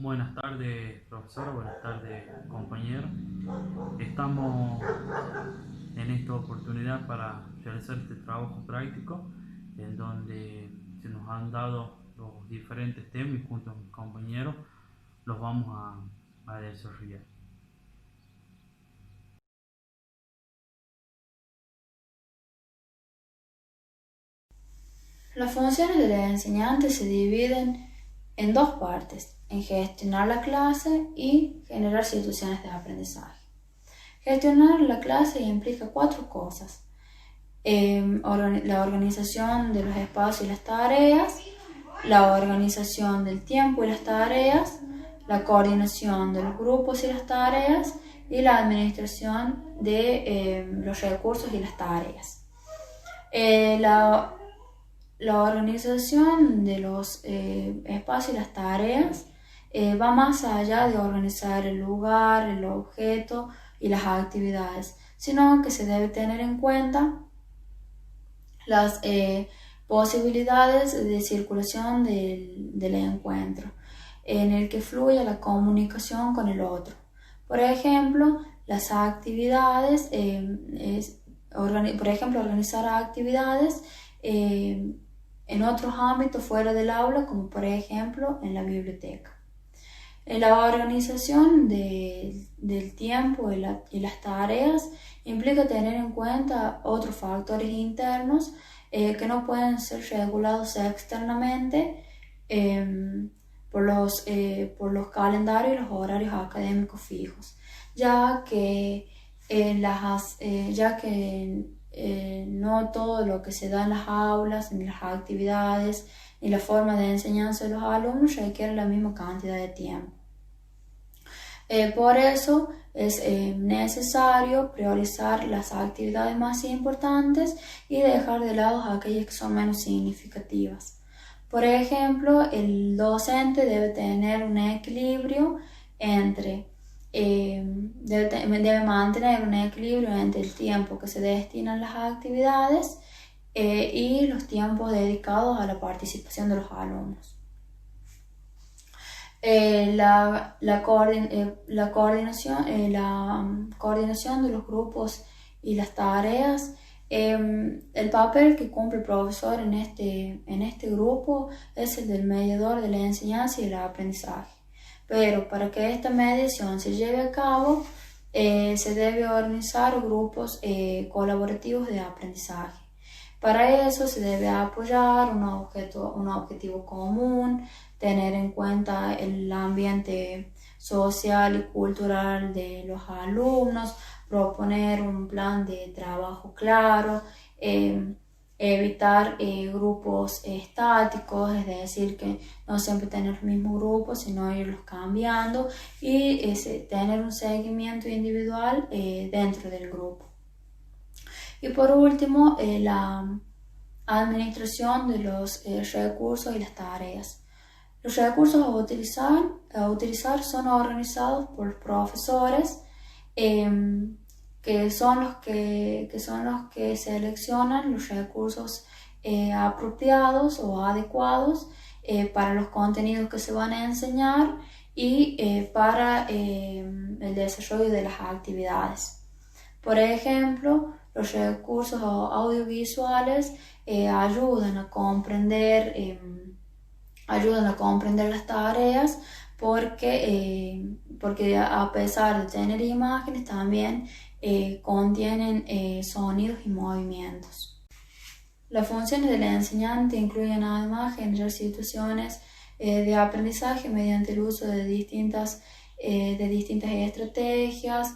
Buenas tardes, profesora, buenas tardes, compañero. Estamos en esta oportunidad para realizar este trabajo práctico en donde se nos han dado los diferentes temas y junto a mis compañeros los vamos a desarrollar. Las funciones de la enseñante se dividen en dos partes, en gestionar la clase y generar situaciones de aprendizaje. Gestionar la clase implica cuatro cosas: la organización de los espacios y las tareas, la organización del tiempo y las tareas, la coordinación de los grupos y las tareas y la administración de los recursos y las tareas. La organización de los espacios y las tareas va más allá de organizar el lugar, el objeto y las actividades, sino que se debe tener en cuenta las posibilidades de circulación del encuentro, en el que fluya la comunicación con el otro. Por ejemplo, las actividades, organizar actividades en otros ámbitos fuera del aula, como por ejemplo en la biblioteca. La organización del tiempo y las tareas implica tener en cuenta otros factores internos que no pueden ser regulados externamente por los calendarios y los horarios académicos fijos, ya que no todo lo que se da en las aulas, ni las actividades, ni la forma de enseñanza de los alumnos requiere la misma cantidad de tiempo. Por eso es necesario priorizar las actividades más importantes y dejar de lado aquellas que son menos significativas. Por ejemplo, el docente debe tener un equilibrio debe mantener un equilibrio entre el tiempo que se destina a las actividades y los tiempos dedicados a la participación de los alumnos. La coordinación de los grupos y las tareas, el papel que cumple el profesor en este grupo es el del mediador de la enseñanza y el aprendizaje. Pero para que esta mediación se lleve a cabo, se debe organizar grupos colaborativos de aprendizaje. Para eso se debe apoyar un objetivo común, tener en cuenta el ambiente social y cultural de los alumnos, proponer un plan de trabajo claro, evitar grupos estáticos, es decir, que no siempre tener los mismos grupos, sino irlos cambiando y tener un seguimiento individual dentro del grupo. Y por último, la administración de los recursos y las tareas. Los recursos a utilizar son organizados por los profesores, que son los que seleccionan los recursos apropiados o adecuados para los contenidos que se van a enseñar y para el desarrollo de las actividades. Por ejemplo, los recursos audiovisuales ayudan a comprender las tareas porque a pesar de tener imágenes también contienen sonidos y movimientos. Las funciones de la enseñante incluyen además generar situaciones de aprendizaje mediante el uso de distintas estrategias,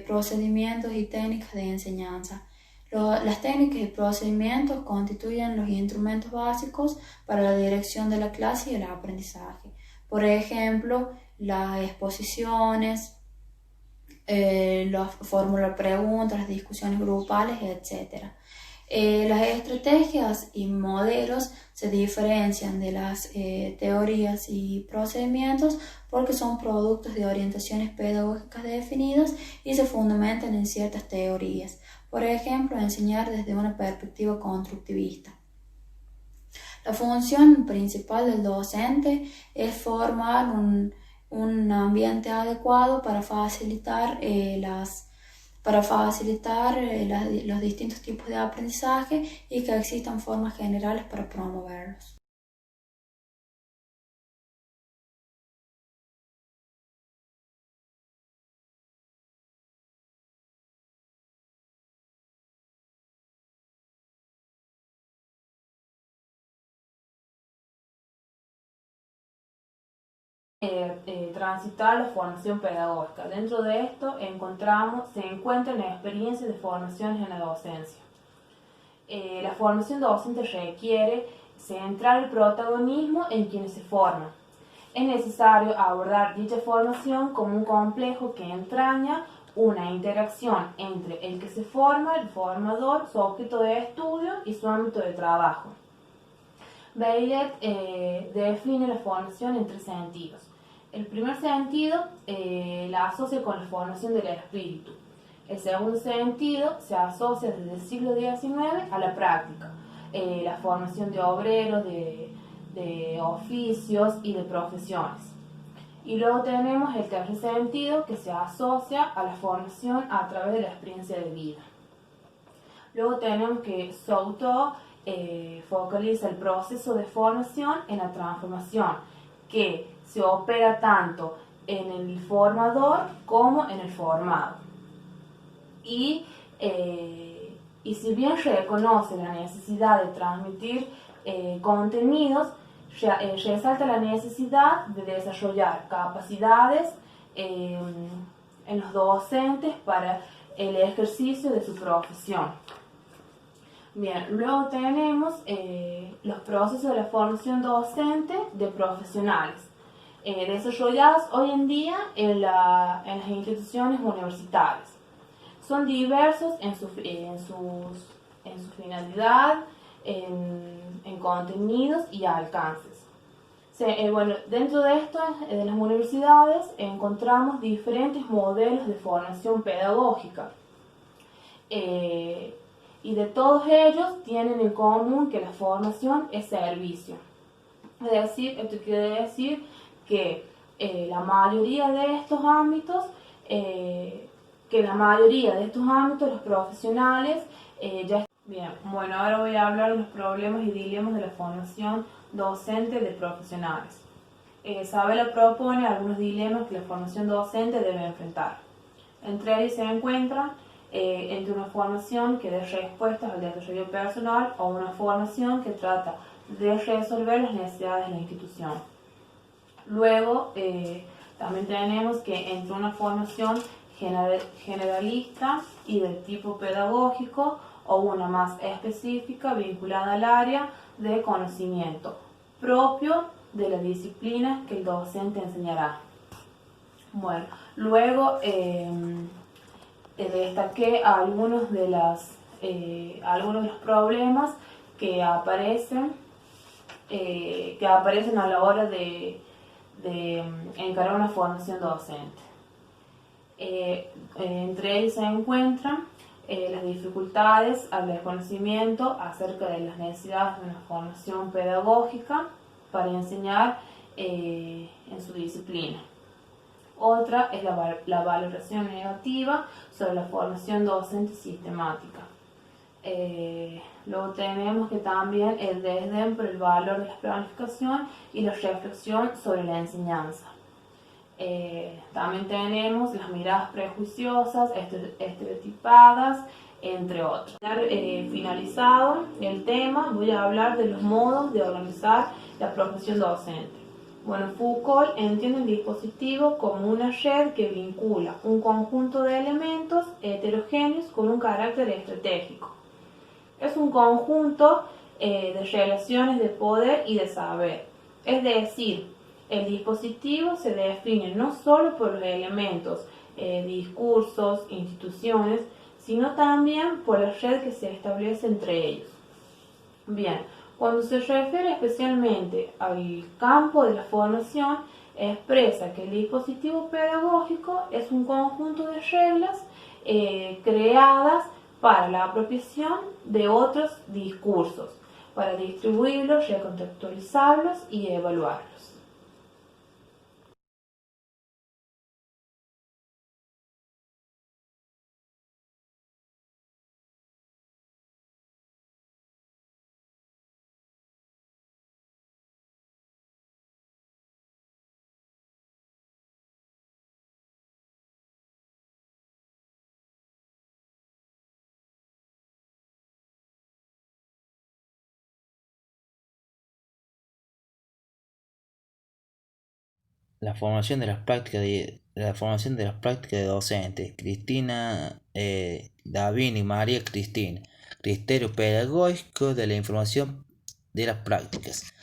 procedimientos y técnicas de enseñanza. Las técnicas y procedimientos constituyen los instrumentos básicos para la dirección de la clase y el aprendizaje. Por ejemplo, las exposiciones, la fórmula de preguntas, las discusiones grupales, etc. Las estrategias y modelos se diferencian de las teorías y procedimientos porque son productos de orientaciones pedagógicas definidas y se fundamentan en ciertas teorías. Por ejemplo, enseñar desde una perspectiva constructivista. La función principal del docente es formar un un ambiente adecuado para facilitar, los distintos tipos de aprendizaje y que existan formas generales para promoverlos. Transitar la formación pedagógica. Dentro de esto se encuentran experiencias de formación en la docencia. La formación docente requiere centrar el protagonismo en quienes se forman. Es necesario abordar dicha formación como un complejo que entraña una interacción entre el que se forma, el formador, su objeto de estudio y su ámbito de trabajo. Baillet define la formación en 3 sentidos. El primer sentido la asocia con la formación del espíritu. El segundo sentido se asocia desde el siglo XIX a la práctica, la formación de obreros, de oficios y de profesiones. Y luego tenemos el tercer sentido que se asocia a la formación a través de la experiencia de vida. Luego tenemos que Sauto focaliza el proceso de formación en la transformación, que se opera tanto en el formador como en el formado. Y si bien reconoce la necesidad de transmitir contenidos, resalta la necesidad de desarrollar capacidades en los docentes para el ejercicio de su profesión. Bien, luego tenemos los procesos de la formación docente de profesionales, desarrollados hoy en día en las instituciones universitarias. Son diversos en su finalidad, en contenidos y alcances. Dentro de esto, de las universidades, encontramos diferentes modelos de formación pedagógica. Y de todos ellos tienen en común que la formación es servicio. Esto quiere decir que la mayoría de estos ámbitos, los profesionales ya... Bien, bueno, ahora voy a hablar de los problemas y dilemas de la formación docente de profesionales. Sabela propone algunos dilemas que la formación docente debe enfrentar. Entre ellos se encuentran entre una formación que dé respuestas al desarrollo personal o una formación que trata de resolver las necesidades de la institución. Luego, también tenemos que entre una formación generalista y del tipo pedagógico o una más específica vinculada al área de conocimiento propio de la disciplina que el docente enseñará. Bueno, luego destaqué algunos de los problemas que aparecen a la hora de encarar una formación docente. Entre ellos se encuentran las dificultades al desconocimiento acerca de las necesidades de una formación pedagógica para enseñar en su disciplina. Otra es la valoración negativa sobre la formación docente sistemática. Luego tenemos que también el desdén por el valor de la planificación y la reflexión sobre la enseñanza. También tenemos las miradas prejuiciosas, estereotipadas, entre otros. Finalizado el tema, voy a hablar de los modos de organizar la profesión docente. Bueno, Foucault entiende el dispositivo como una red que vincula un conjunto de elementos heterogéneos con un carácter estratégico. Es un conjunto de relaciones de poder y de saber. Es decir, el dispositivo se define no solo por los elementos, discursos, instituciones, sino también por la red que se establece entre ellos. Bien, cuando se refiere especialmente al campo de la formación, expresa que el dispositivo pedagógico es un conjunto de reglas creadas para la apropiación de otros discursos, para distribuirlos, recontextualizarlos y evaluarlos. la formación de las prácticas de docentes. Cristina David y María Cristina. Criterio pedagógico de la información de las prácticas.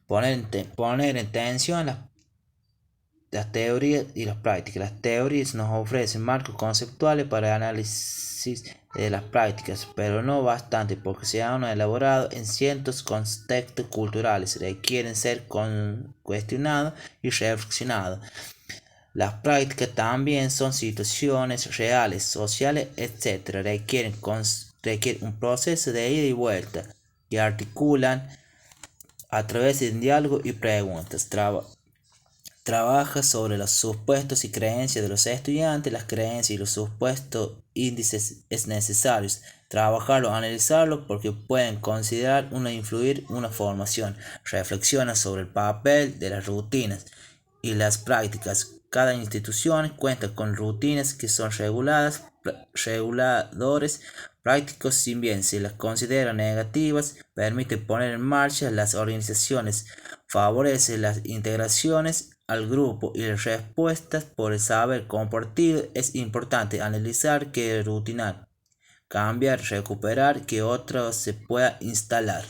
Poner en tensión las teorías y las prácticas. Las teorías nos ofrecen marcos conceptuales para el análisis de las prácticas, pero no bastante porque se han elaborado en ciertos contextos culturales, requieren ser cuestionados y reflexionados. Las prácticas también son situaciones reales, sociales, etc. Requieren un proceso de ida y vuelta y articulan a través de diálogo y preguntas. Trabaja sobre los supuestos y creencias de los estudiantes. Las creencias y los supuestos índices es necesario trabajarlo, analizarlo porque pueden considerar influir una formación. Reflexiona sobre el papel de las rutinas y las prácticas. Cada institución cuenta con rutinas que son reguladores prácticos, si bien se las considera negativas, permite poner en marcha las organizaciones, favorece las integraciones al grupo y las respuestas por el saber compartido. Es importante analizar qué rutinar, cambiar, recuperar, que otro se pueda instalar.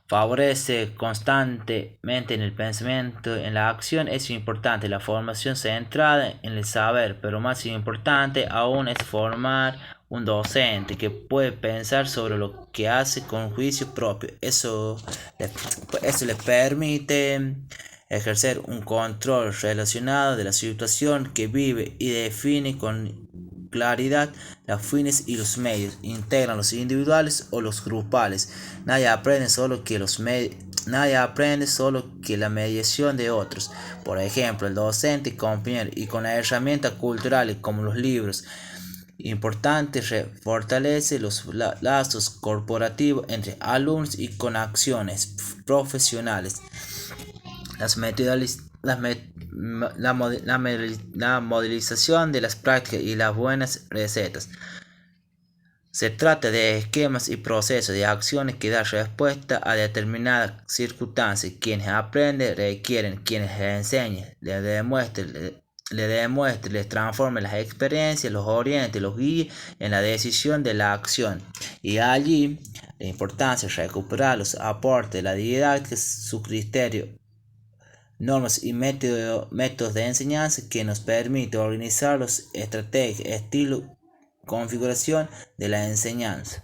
Favorece constantemente en el pensamiento, en la acción. Es importante la formación centrada en el saber, pero más importante aún es formar un docente que puede pensar sobre lo que hace con juicio propio. Eso le permite ejercer un control relacionado de la situación que vive y define con claridad los fines y los medios, integran los individuales o los grupales. Nadie aprende solo que la mediación de otros. Por ejemplo, el docente y compañero, y con herramientas culturales como los libros. Importante fortalece los lazos corporativos entre alumnos y con acciones profesionales. La modelización de las prácticas y las buenas recetas. Se trata de esquemas y procesos de acciones que dan respuesta a determinadas circunstancias. Quienes aprenden requieren, quienes les enseñan, les demuestren, les transformen las experiencias, los orienten, los guíen en la decisión de la acción. Y allí la importancia de recuperar los aportes de la didáctica, su criterio, normas y métodos de enseñanza que nos permiten organizar las estrategias, estilo, configuración de la enseñanza.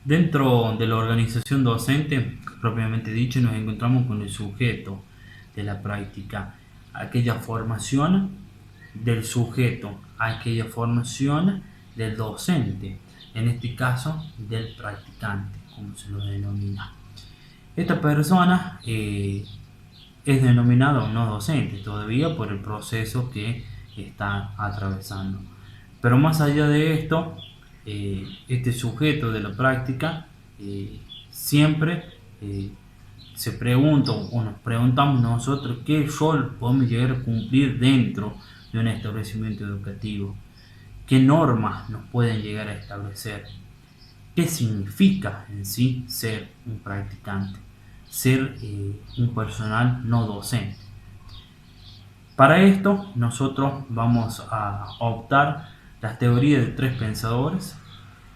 Dentro de la organización docente, propiamente dicho, nos encontramos con el sujeto de la práctica, aquella formación del sujeto, aquella formación del docente, en este caso del practicante, como se lo denomina. Esta persona es denominada no docente todavía por el proceso que está atravesando. Pero más allá de esto, este sujeto de la práctica siempre se pregunta o nos preguntamos nosotros qué rol podemos llegar a cumplir dentro de un establecimiento educativo, qué normas nos pueden llegar a establecer, qué significa en sí ser un practicante, ser un personal no docente. Para esto nosotros vamos a optar las teorías de tres pensadores,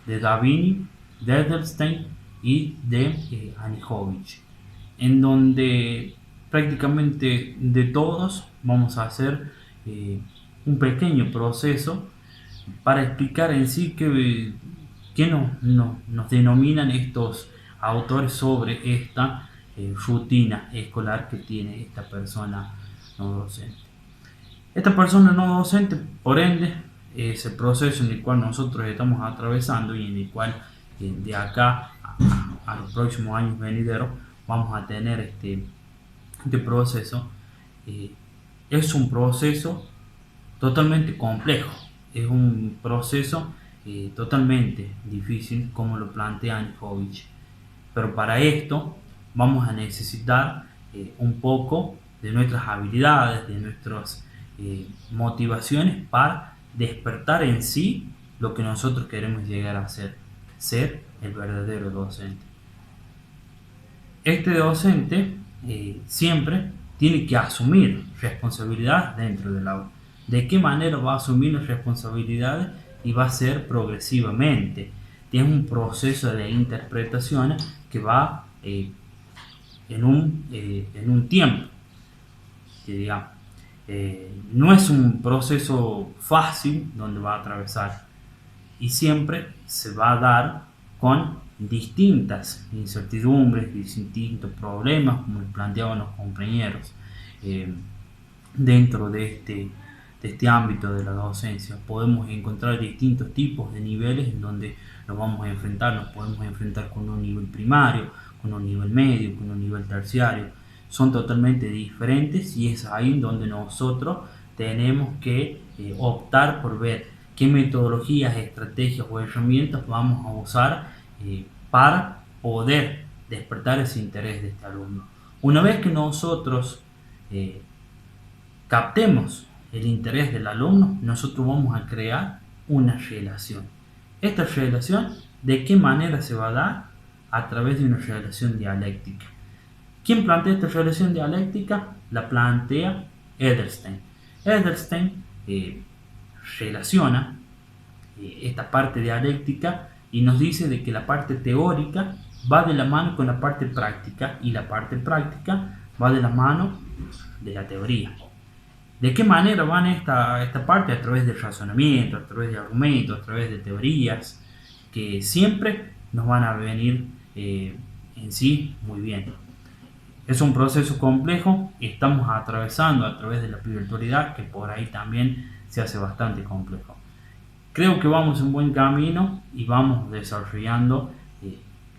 de Davini, de Edelstein y de Anijovic, en donde prácticamente de todos vamos a hacer un pequeño proceso para explicar en sí qué nos denominan estos autores sobre esta rutina escolar que tiene esta persona no docente. Esta persona no docente, por ende, es el proceso en el cual nosotros estamos atravesando y en el cual de acá a los próximos años venideros vamos a tener este proceso. Es un proceso totalmente complejo, es un proceso totalmente difícil como lo plantea Anijovic, pero para esto vamos a necesitar un poco de nuestras habilidades, de nuestras motivaciones para despertar en sí lo que nosotros queremos llegar a ser el verdadero docente. Este docente siempre tiene que asumir responsabilidades dentro del aula. ¿De qué manera va a asumir las responsabilidades? Y va a ser progresivamente. Tiene un proceso de interpretación que va en un tiempo, que digamos. No es un proceso fácil donde va a atravesar, y siempre se va a dar con distintas incertidumbres, distintos problemas, como les planteaban los compañeros, dentro de este ámbito de la docencia. Podemos encontrar distintos tipos de niveles en donde nos vamos a enfrentar. Nos podemos enfrentar con un nivel primario, con un nivel medio, con un nivel terciario. Son totalmente diferentes, y es ahí donde nosotros tenemos que optar por ver qué metodologías, estrategias o herramientas vamos a usar para poder despertar ese interés de este alumno. Una vez que nosotros captemos el interés del alumno, nosotros vamos a crear una relación. Esta relación, ¿de qué manera se va a dar? A través de una relación dialéctica. ¿Quién plantea esta relación dialéctica? La plantea Edelstein. Edelstein relaciona esta parte dialéctica y nos dice de que la parte teórica va de la mano con la parte práctica, y la parte práctica va de la mano de la teoría. ¿De qué manera van esta parte? A través del razonamiento, a través de argumentos, a través de teorías, que siempre nos van a venir en sí muy bien. Es un proceso complejo y estamos atravesando a través de la virtualidad, que por ahí también se hace bastante complejo. Creo que vamos en buen camino y vamos desarrollando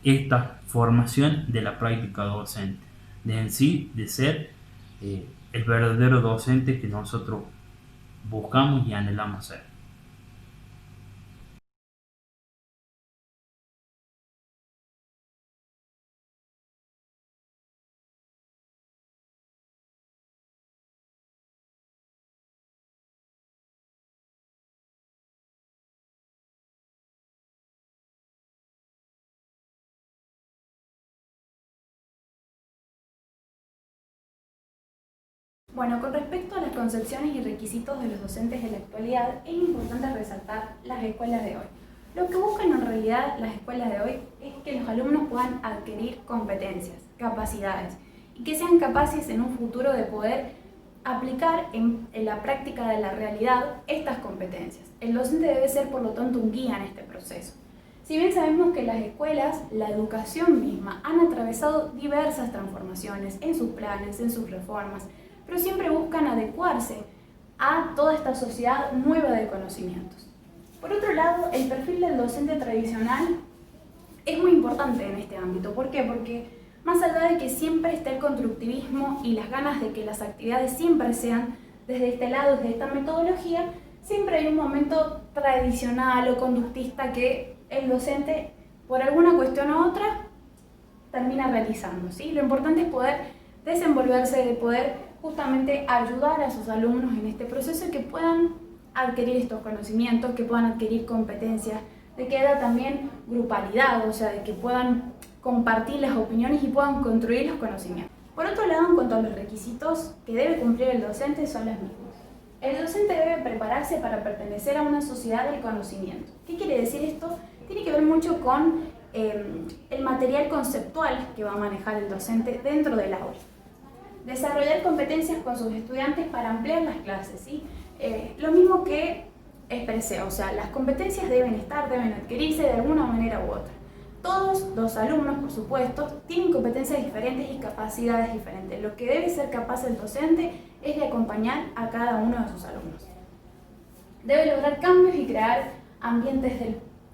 esta formación de la práctica docente, de en sí, de ser el verdadero docente que nosotros buscamos y anhelamos ser. Bueno, con respecto a las concepciones y requisitos de los docentes de la actualidad, es importante resaltar las escuelas de hoy. Lo que buscan en realidad las escuelas de hoy es que los alumnos puedan adquirir competencias, capacidades, y que sean capaces en un futuro de poder aplicar en la práctica de la realidad estas competencias. El docente debe ser, por lo tanto, un guía en este proceso. Si bien sabemos que las escuelas, la educación misma, han atravesado diversas transformaciones en sus planes, en sus reformas, pero siempre buscan adecuarse a toda esta sociedad nueva de conocimientos. Por otro lado, el perfil del docente tradicional es muy importante en este ámbito. ¿Por qué? Porque más allá de que siempre esté el constructivismo y las ganas de que las actividades siempre sean desde este lado, desde esta metodología, siempre hay un momento tradicional o conductista que el docente, por alguna cuestión u otra, termina realizando, ¿sí? Lo importante es poder desenvolverse, de poder justamente ayudar a sus alumnos en este proceso, y que puedan adquirir estos conocimientos, que puedan adquirir competencias, de que haya también grupalidad, o sea, de que puedan compartir las opiniones y puedan construir los conocimientos. Por otro lado, en cuanto a los requisitos que debe cumplir el docente, son los mismos. El docente debe prepararse para pertenecer a una sociedad del conocimiento. ¿Qué quiere decir esto? Tiene que ver mucho con el material conceptual que va a manejar el docente dentro del aula. Desarrollar competencias con sus estudiantes para ampliar las clases, ¿sí? Lo mismo que expresé, o sea, las competencias deben adquirirse de alguna manera u otra. Todos los alumnos, por supuesto, tienen competencias diferentes y capacidades diferentes. Lo que debe ser capaz el docente es de acompañar a cada uno de sus alumnos. Debe lograr cambios y crear ambientes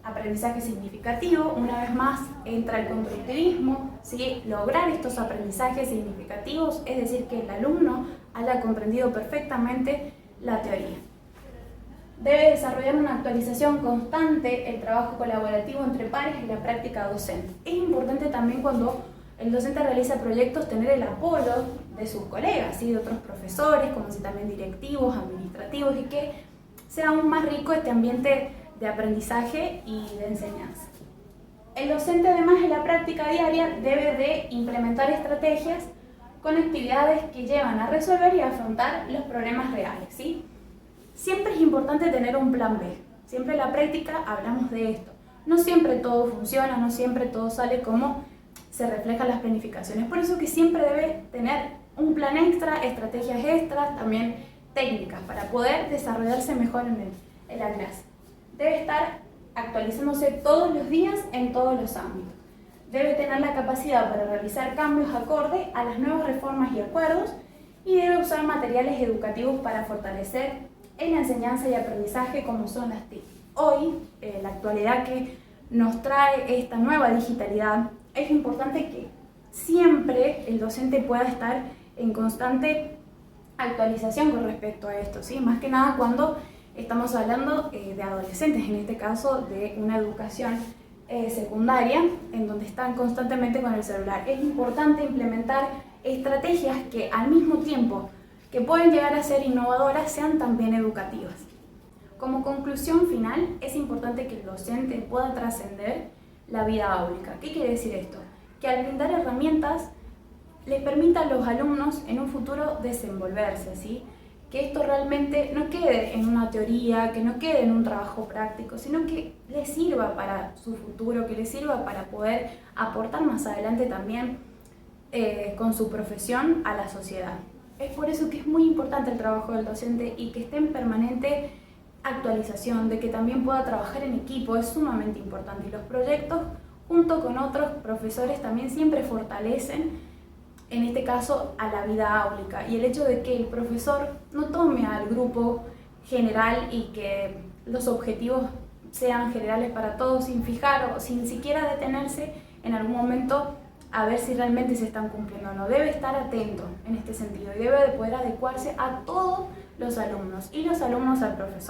aprendizaje significativo, una vez más entra el constructivismo, ¿sí? Lograr estos aprendizajes significativos, es decir, que el alumno haya comprendido perfectamente la teoría. Debe desarrollar una actualización constante, el trabajo colaborativo entre pares y la práctica docente. Es importante también cuando el docente realiza proyectos tener el apoyo de sus colegas, ¿sí? De otros profesores, como si también directivos, administrativos, y que sea aún más rico este ambiente de aprendizaje y de enseñanza. El docente, además en la práctica diaria, debe de implementar estrategias con actividades que llevan a resolver y a afrontar los problemas reales, ¿sí? Siempre es importante tener un plan B. Siempre en la práctica hablamos de esto. No siempre todo funciona, no siempre todo sale como se reflejan las planificaciones. Por eso que siempre debe tener un plan extra, estrategias extras, también técnicas para poder desarrollarse mejor en la clase. Debe estar actualizándose todos los días en todos los ámbitos. Debe tener la capacidad para realizar cambios acorde a las nuevas reformas y acuerdos y debe usar materiales educativos para fortalecer en la enseñanza y aprendizaje como son las TIC. Hoy, la actualidad que nos trae esta nueva digitalidad, es importante que siempre el docente pueda estar en constante actualización con respecto a esto, ¿sí? Más que nada cuando estamos hablando de adolescentes, en este caso de una educación secundaria, en donde están constantemente con el celular. Es importante implementar estrategias que al mismo tiempo que pueden llegar a ser innovadoras, sean también educativas. Como conclusión final, es importante que el docente pueda trascender la vida áulica. ¿Qué quiere decir esto? Que al brindar herramientas, les permita a los alumnos en un futuro desenvolverse, ¿sí? Que esto realmente no quede en una teoría, que no quede en un trabajo práctico, sino que les sirva para su futuro, que les sirva para poder aportar más adelante también con su profesión a la sociedad. Es por eso que es muy importante el trabajo del docente y que esté en permanente actualización, de que también pueda trabajar en equipo, es sumamente importante. Y los proyectos, junto con otros profesores, también siempre fortalecen, en este caso, a la vida áulica. Y el hecho de que el profesor no tome al grupo general y que los objetivos sean generales para todos, sin fijar o sin siquiera detenerse en algún momento a ver si realmente se están cumpliendo o no. Debe estar atento en este sentido y debe de poder adecuarse a todos los alumnos y los alumnos al profesor.